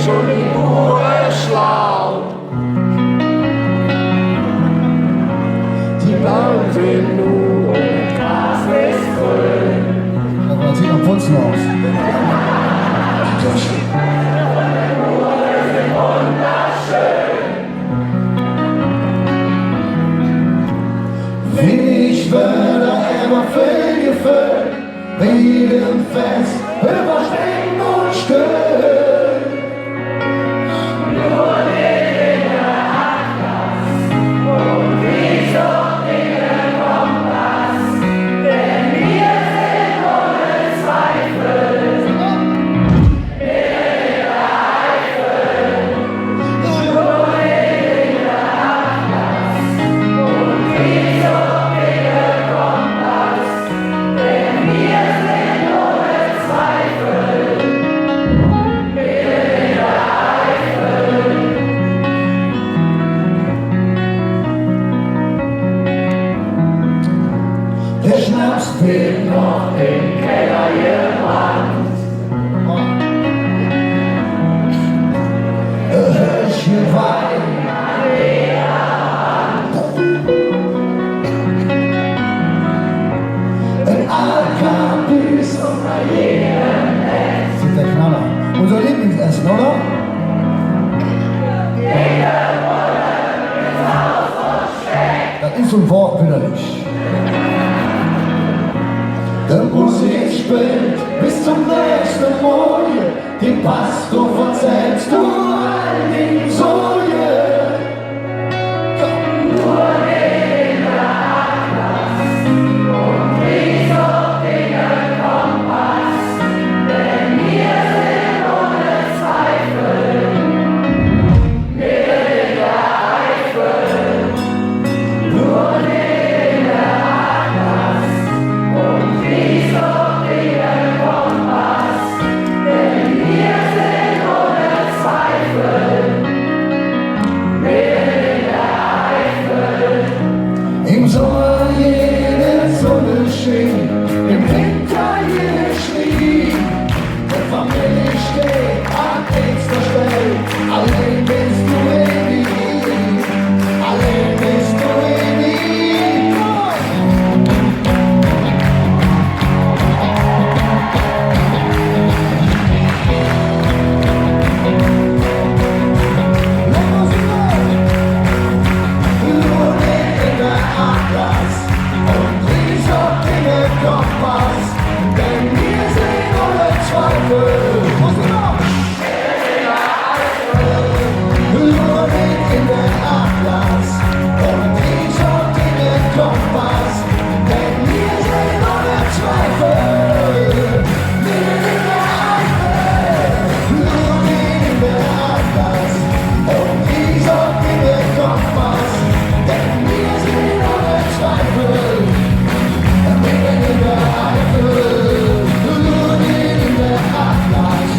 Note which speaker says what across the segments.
Speaker 1: schon die Buche schlau. Die Bauen sind nur und Gras ist grün.
Speaker 2: Das sieht am Putzen aus. Wie ich würde immer viel gefüllt, bei jedem Fest überspringen und stöhnen.
Speaker 1: Nur in der Atlas und wie so Dinge Kompass, denn wir sind ohne Zweifel in der Eifel. Nur in der Atlas und wie so Dinge Kompass, denn wir sind ohne Zweifel in der
Speaker 2: Der Schnaps
Speaker 1: wird noch im Keller gebrannt.
Speaker 2: Hörchen Wein. Ein Alkabis
Speaker 1: Bei jedem Netz.
Speaker 2: ist der Knaller. Unser Lieblingsessen, oder? Das ist so ein Wort widerlich. Der Musik spielt bis zum nächsten Morgen. Die Pastor verzählst du all die Sorge. Im Sommer jede Sonne schien, im Winter jede Schnee. Der Familie steht an extra Stelle, allein bist du ewig, allein bist du ewig. Nur in der Atlas und dieser Dinge Kompass, denn wir sind ohne Zweifel. Nur in der Atlas und dieser Dinge Kompass, denn wir sind ohne Zweifel. Nur in der Atlas und dieser Dinge Kompass, denn wir sind ohne Zweifel. Mitten in der Eifel, nur in der Atlas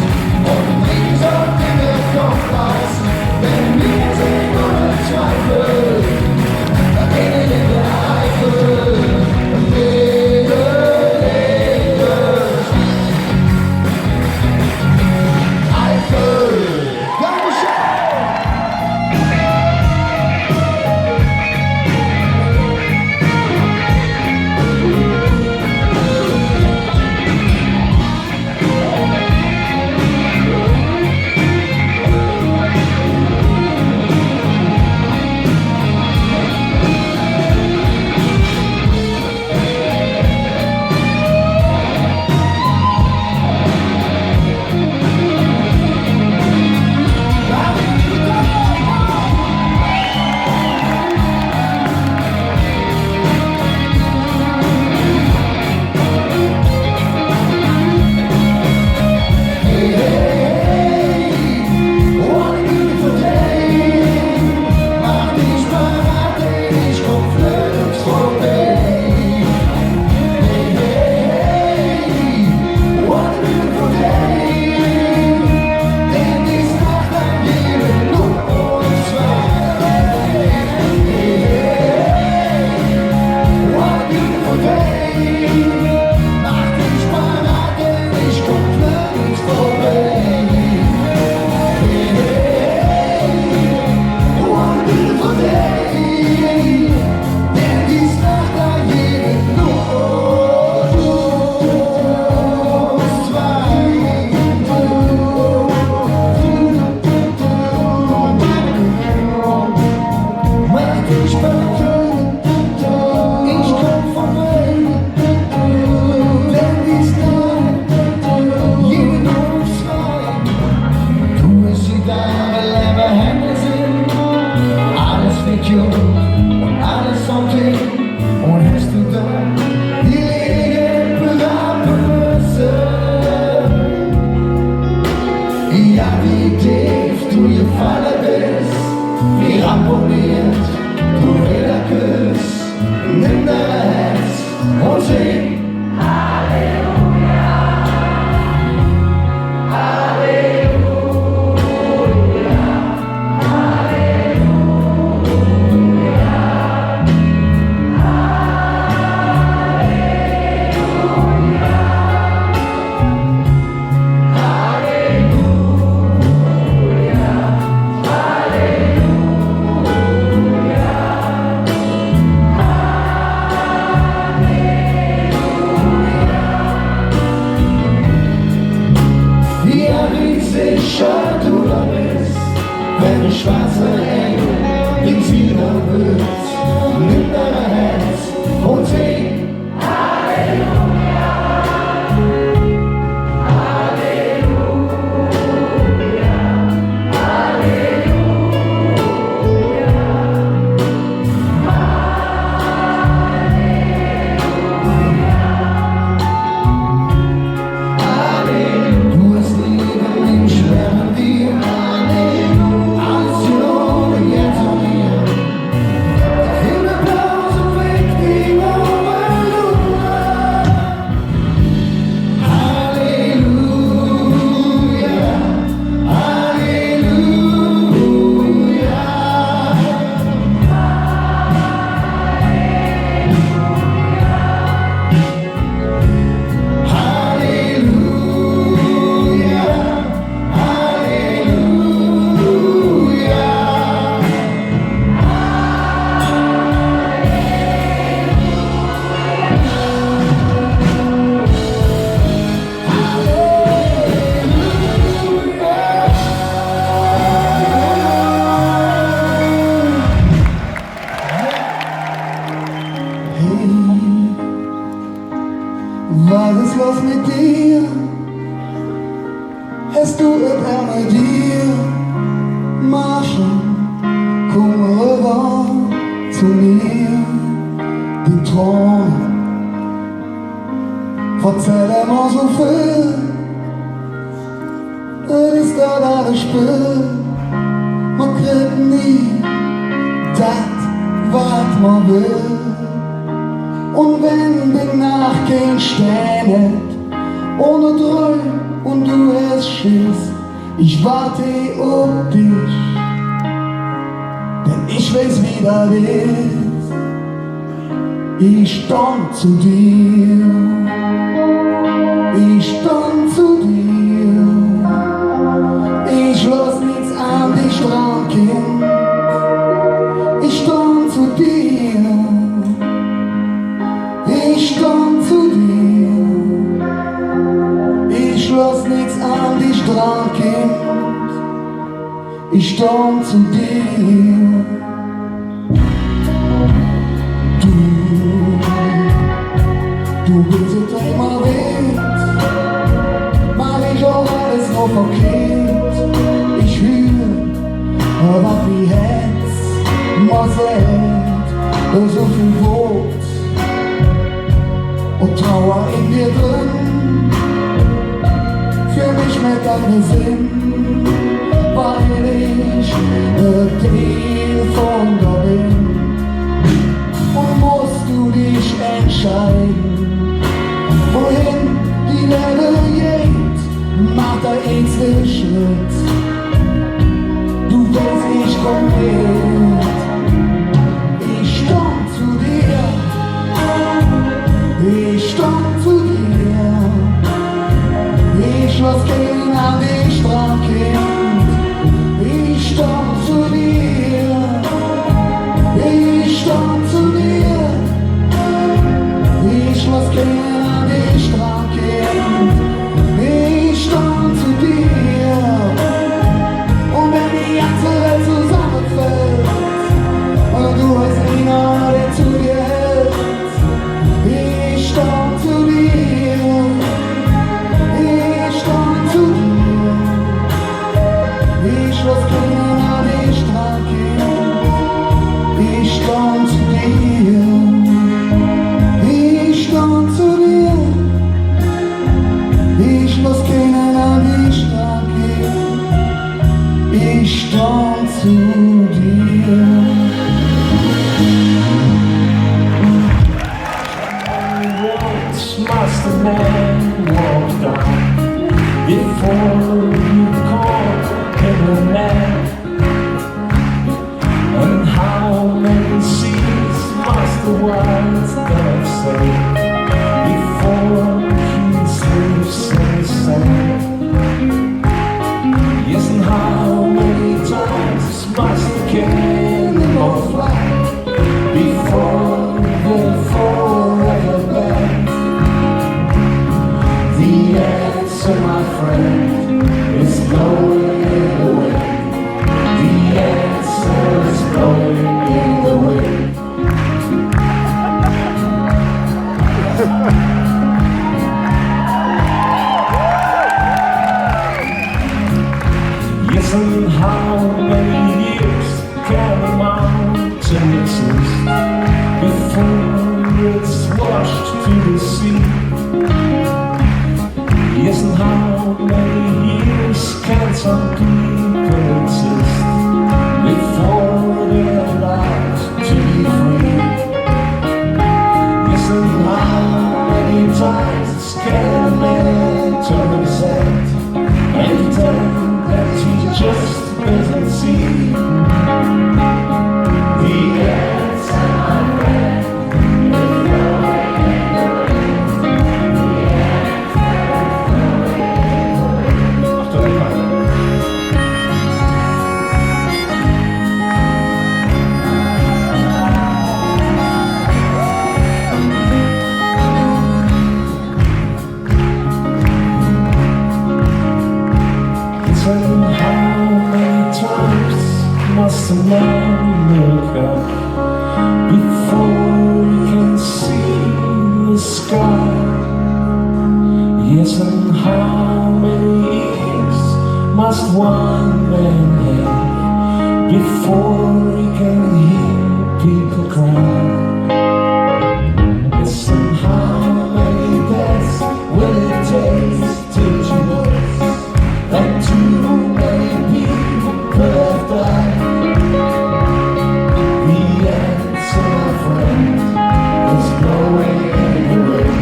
Speaker 2: wie tief du gefallen bist, wie ramponiert du wieder küsst. Nimm dein Herz und sing Halleluja, Halleluja, sicher du da bist, wenn die schwarze Engel den Sieger wird. Nimm dein Herz und sing Halleluja, Halleluja, Halleluja, Halleluja. Du hast Liebe im schweren Dir, alles Jahre jetzt an mir. Himmelblau so weg wie Halleluja, Halleluja, Halleluja. Was ist los mit dir? Hast du etwas mit dir? Marshall, komm rüber zu mir. Die Träume verzählen mir so viel. Das ist gerade alles Spiel. Man kriegt nie das, was man will. Und wenn die Nacht kein Stein ohne Druck und du hast Schiss, ich warte auf dich, denn ich weiß, wie das ist. Ich stand zu dir, ich stand zu dir, ich lass nichts an dich dran, Kind. Ich stand zu dir, ich stand zu dir, ich lass nichts an dich dran, Kind. Ich stand zu dir. Du bist ein Thema wert, mach ich auch alles noch verkehrt. Ich höre, was wie Herz mal sagt, so viel Wut und Trauer in dir drin, für mich mit deinem Sinn, weil ich Teil von dir bin. Und musst du dich entscheiden, wohin die Liebe geht, mach der nächste Schritt. Du weißt, ich komm mit. Ich stand zu dir, ich stand zu dir, ich lass keinen an dich dran, Kind. Ich stand zu dir, ich stand zu dir, ich lass keinen an dich dran, Kind. Ich stand zu dir, und wenn die ganze Welt zusammenfällt,
Speaker 1: must a man walk down before you call him a man? And how many seas must the white dove sail before he sleeps in the sand? Yes, and how many times must the cannonball fly before they're forever banned? The answer, my friend, is blowing in the wind. The answer is blowing in the wind. Yes, and how many years can a mountain exist before it's washed to the sea? Yes, and how many years can some people exist before they're allowed to be free? Yes, and how many times can a man turn his head and pretend that he just doesn't see? The answer, my friend, is blowing in the wind. The answer is blowing in the wind. After that time. It's when how many times must a man look up before he can see the sky? Yes, and how many years must one man have before he can hear people cry? Yes, and how many deaths will it take till you notice that too many people have died? The answer, my friend, is blowing in the wind.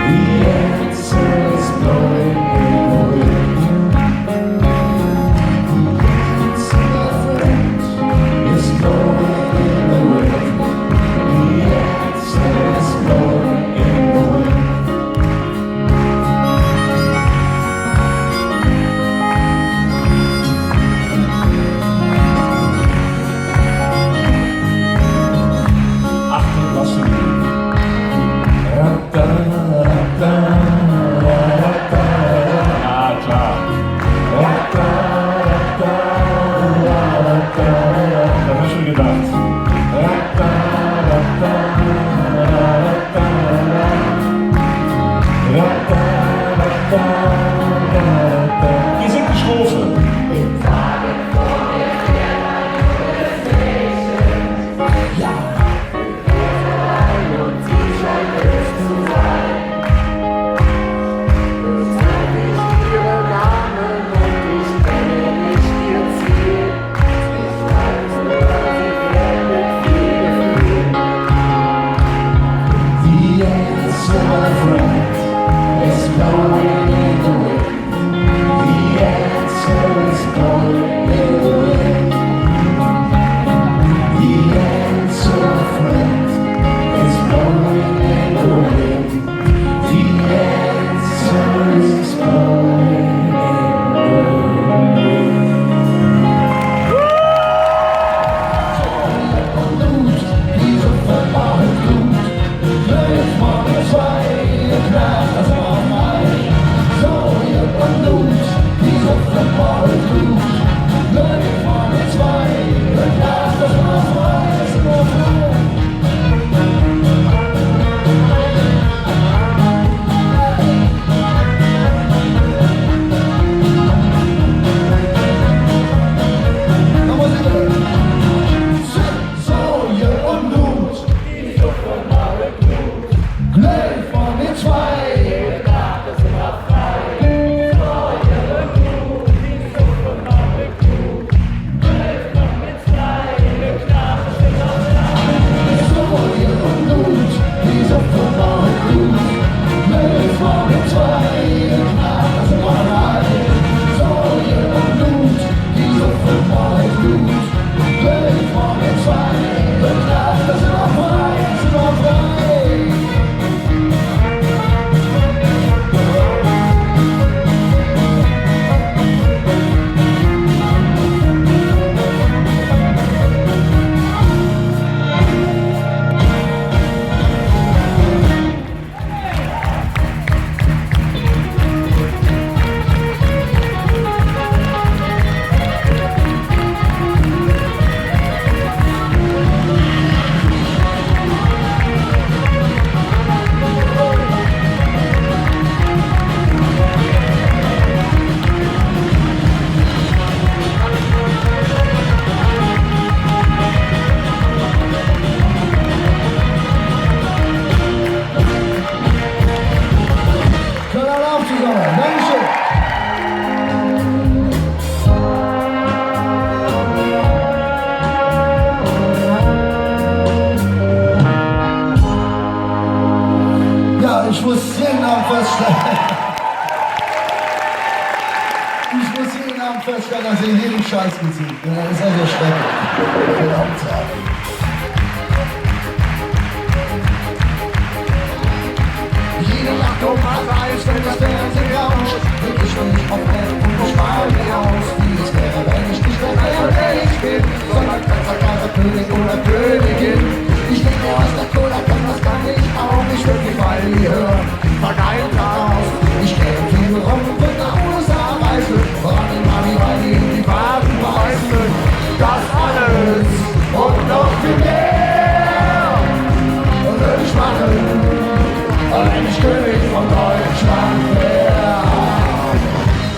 Speaker 1: The answer is blowing in the wind. The answer, my friend, is blowing in the wind. The answer is blowing in the wind. Achtung, was für Lied. Ah, klar. Das hab ich schon gedacht. Hier singt die Strophe. The answer, my friend, is blowing in the wind.
Speaker 2: feststellen. Ich muss jeden Abend feststellen, dass ihr jeden Scheiß bezieht. Das ist also schrecklich. Verdammt. Jede Nacht um 1, wenn das Fernsehen rauscht, bin ich nicht komplett und ich mal mir aus, wie es wäre, wenn ich nicht mehr wer ich bin, sondern Kaiser, König oder Königin. Ich denke aus der Cola, das kann ich auch nicht wirklich, weil ihr hört, vergeilt aus. Ich käme viel rum und nach USA reise, voran in Mami, weil die in die Baden beißen. Das alles und noch viel mehr würde ich machen, wenn ich König von Deutschland wär.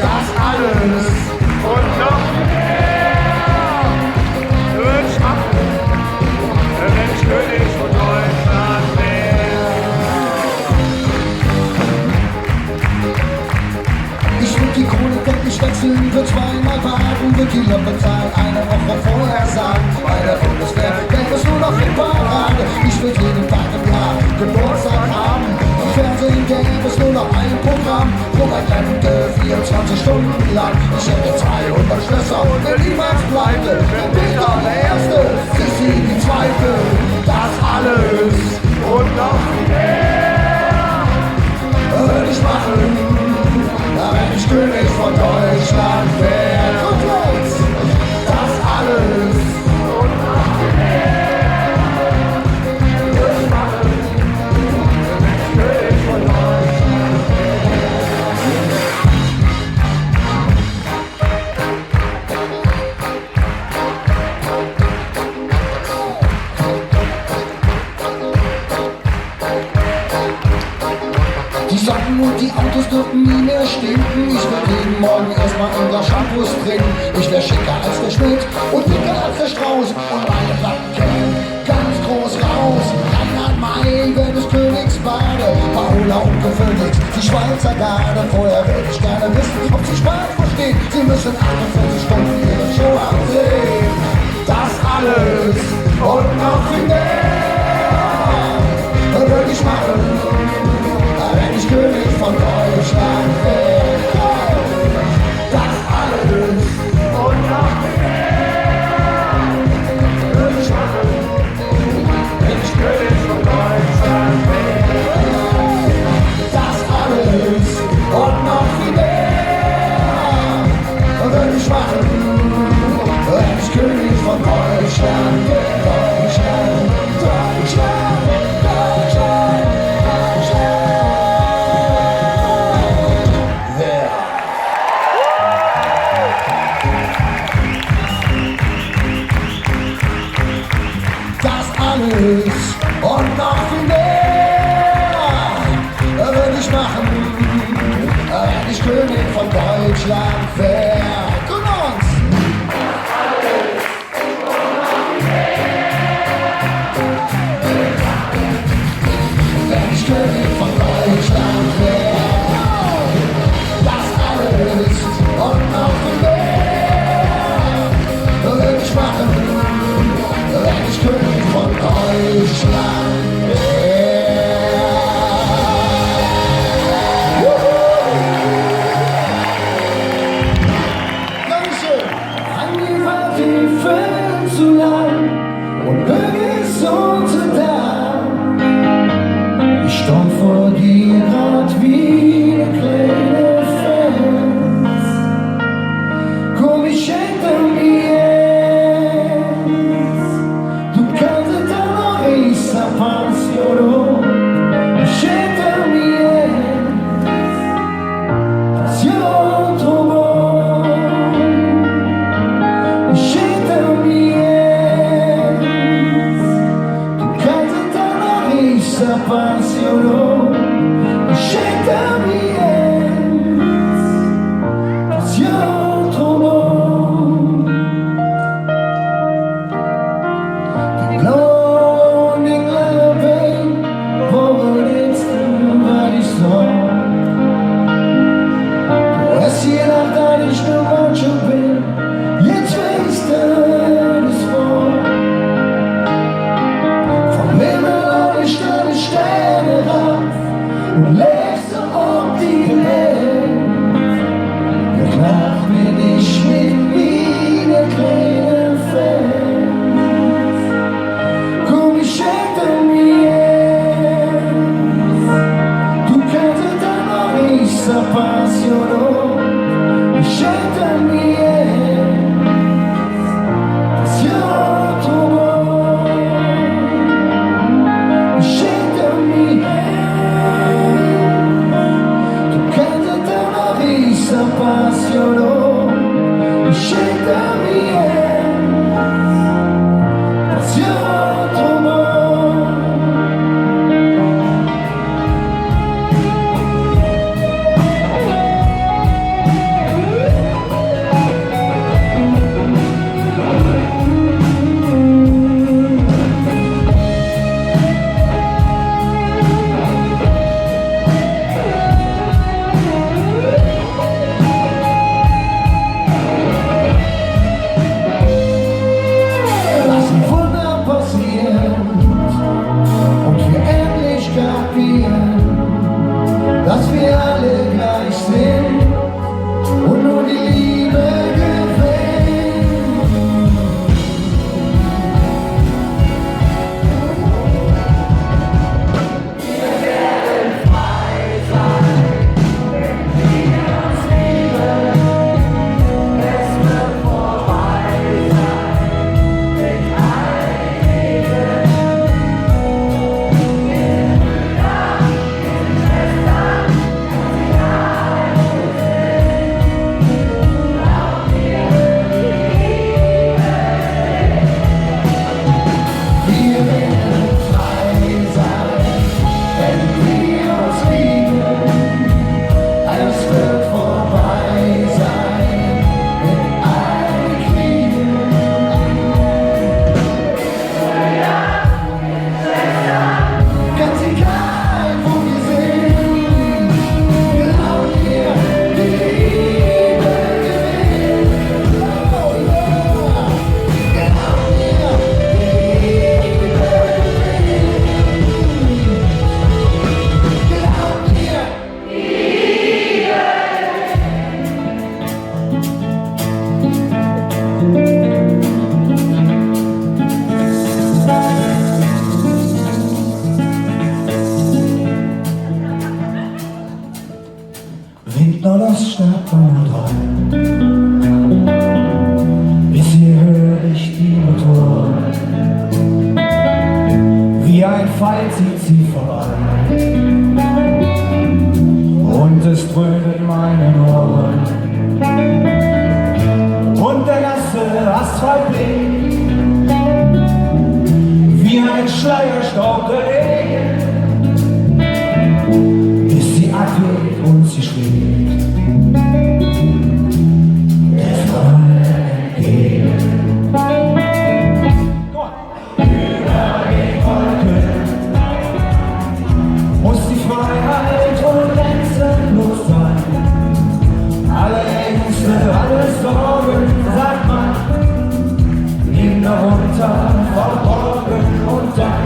Speaker 2: Das alles und noch mehr würde ich machen, wenn ich König von Deutschland wär. Ich würd die Krone wirklich wechseln, würd zweimal warten, würd die Lottozahlen eine Woche vorher sagen. Bei der Bundeswehr wäre es nur noch in Parade. Ich würd jeden Tag im Jahr Geburtstag haben. Im Fernsehen gäbe es nur noch ein Programm. Robert Lemke 24 Stunden lang. Ich hätte 200 Schlösser und bin niemals pleite. Bin Peter der Erste, Sissi die Zweite. Das alles und noch mehr würde ich machen, wenn ich König von Deutschland wär. Und jetzt, das alles und noch mehr würde ich machen, wenn ich König von Deutschland Die Socken und die Autos dürfen nie mehr stinken. Ich würd jeden Morgen erstmal ein Glas Shampoos trinken. Ich wär schicker als der Schmidt und dicker als der Strauß. Und meine Platten kämen ganz groß raus. Reinhard May wär des Königs Bade, Paola ungefüllt, die Schweizer Garde. Vorher würd ich gerne wissen, ob sie Spaß verstehen. Sie müssen 48 Stunden ihre Show ansehen. Das alles und noch viel mehr würd ich machen, wenn ich König von Deutschland wär. Das alles und noch mehr würde ich machen, wenn ich König von Deutschland wär. Das alles und noch viel mehr würde ich machen, wenn ich König von Deutschland wär. Deutschland, Deutschland, Deutschland, Deutschland. Alles und noch viel mehr würde ich machen, wenn ich König von Deutschland wär. Komm uns! Alles und noch viel mehr, wenn ich König von Deutschland wär. Das alles und noch viel mehr würde ich machen, wenn ich König von Deutschland wär. s'appassionò, scelta mia, passione tua, scelta mia, toccata da una vista appassionò, scelta mia, passione tua. Dass wir alle gleich sind und nur die Liebe gewinnt. Wir werden frei sein, wenn wir uns lieben. Es wird vorbei sein mit einigen. Winkt nur das Stadtbahn bis hier höre ich die Motoren. Wie ein Pfeil zieht sie vorbei und es dröhnt in meinen Ohren. Und der nasse Asphalt blinkt wie ein Schleierstaub der Regen, bis sie abgeht und sie schwebt der Sonne entgegen. Über den Wolken muss die Freiheit grenzenlos sein. Alle Ängste, alle Sorgen, sagt man, nimm darunter verborgen und dann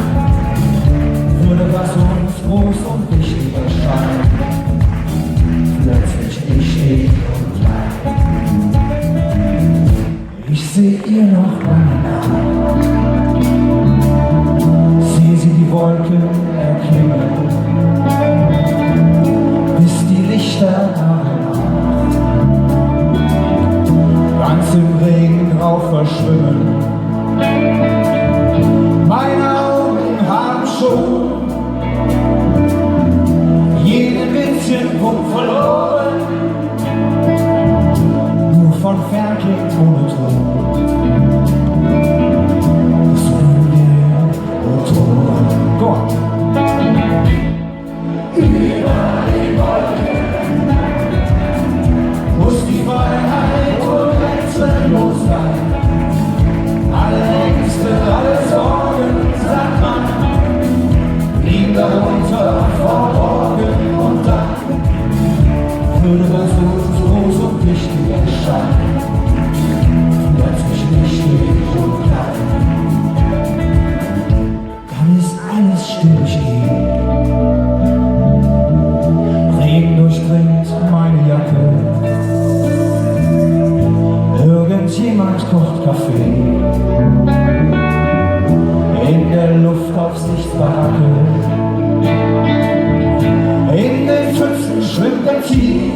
Speaker 1: Demokratie,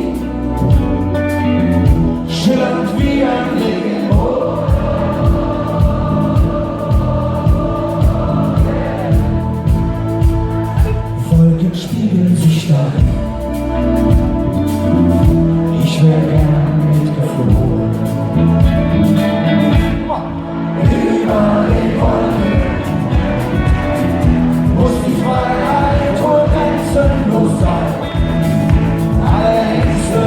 Speaker 1: schillernd wie ein Regenbogen. Wolken spiegeln sich darin, ich wär gern mitgeflogen. Über den Wolken muss die Freiheit wohl grenzenlos sein. Alle Ängste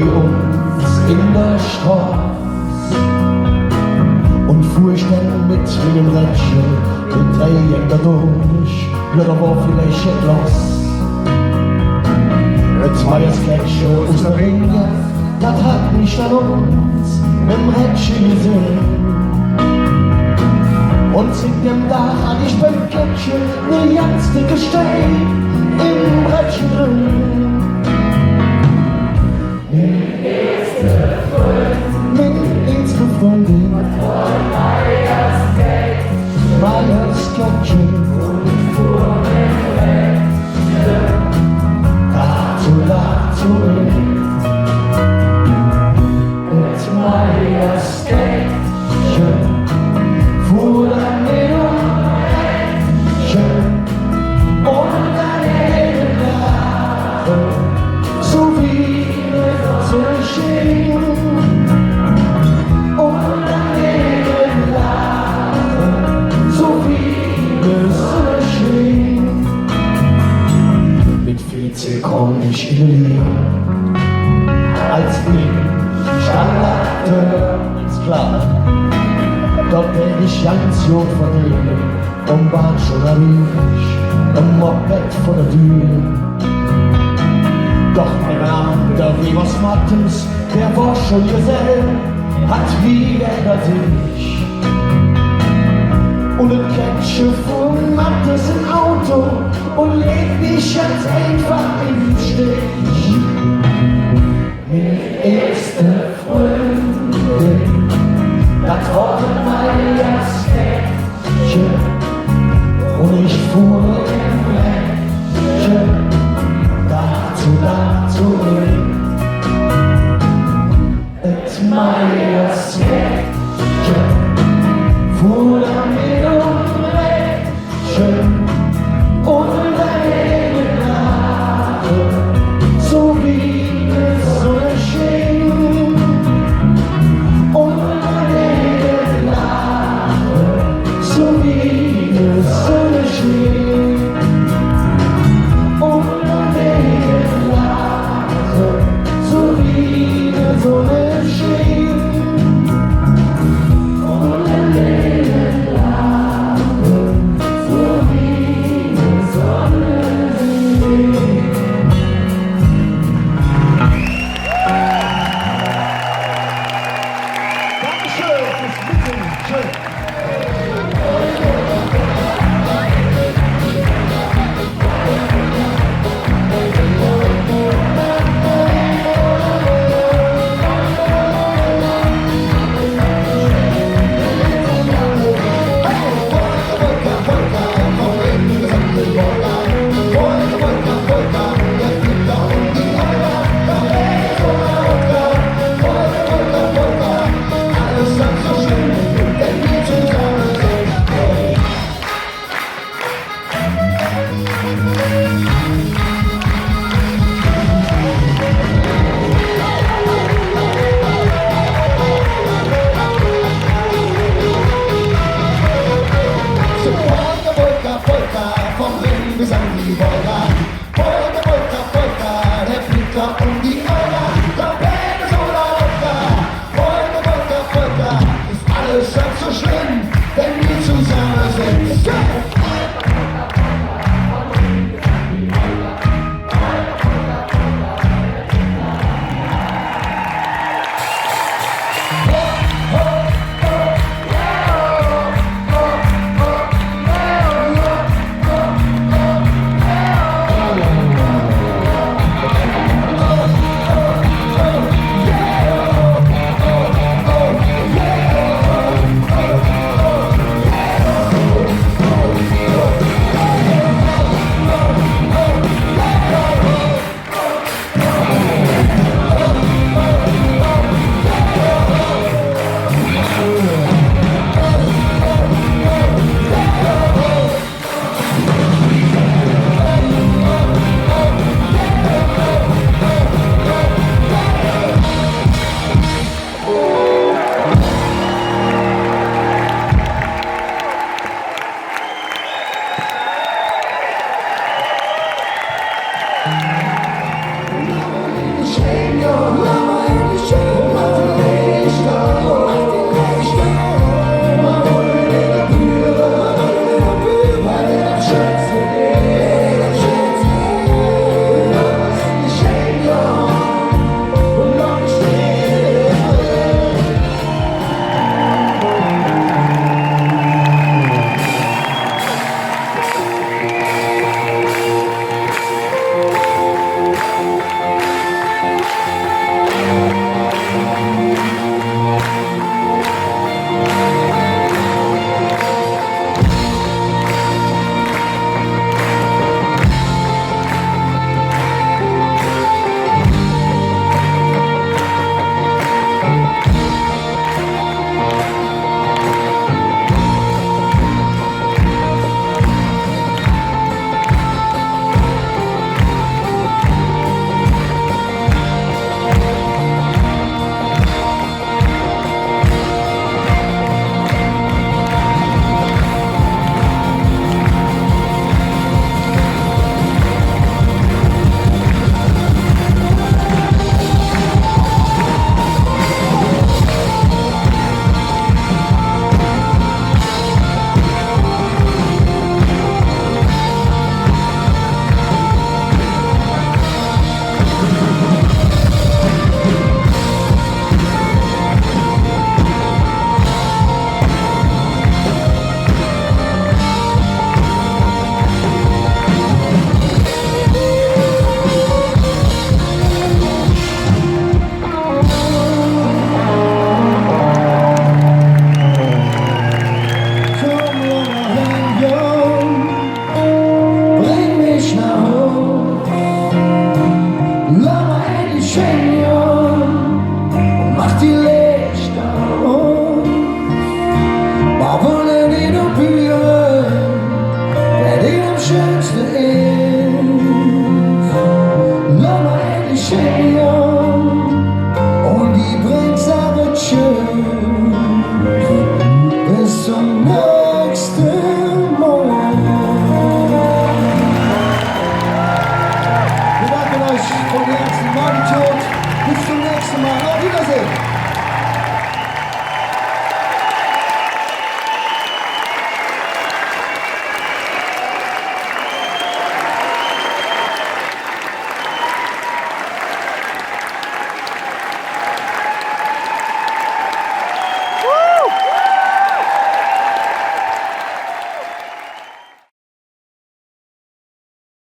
Speaker 2: uns in der Straße und fuhr ich dann mit dem Rädchen mit Dreieck da durch, ja da war vielleicht ein Glas. Jetzt war das Gletscher aus der Ringe, das hat mich an uns mit dem Rädchen gesehen. Und in dem Dach an die Spöckchen ne ganz dicke Stein im Brettchen drin. Min nächste Freundin Meyers Glöckchen dazu mit Meyers Glöckchen fuhr dann mit und dann so wie so schön und dann so wie so schön mit viel Zickern ich illumiere als ich stand ist klar. Dort bin ich ganz jung verdient Bahn schon ich Moped vor der Tür. Doch mein Ander, wie was Mattens, der war schon gesell, hat wieder sich. Und ein Ketsche von Mattes im Auto und legt mich jetzt einfach in den Stich. Meine erste Freundin, das war Meyers Glöckchen und ich fuhr im Rädchen dazu mit Meyers Glöckchen fuhr damit Rädchen und eine Gnade, so wie es so erschien. So wie es so geschehen und am Wege lag, so wie es so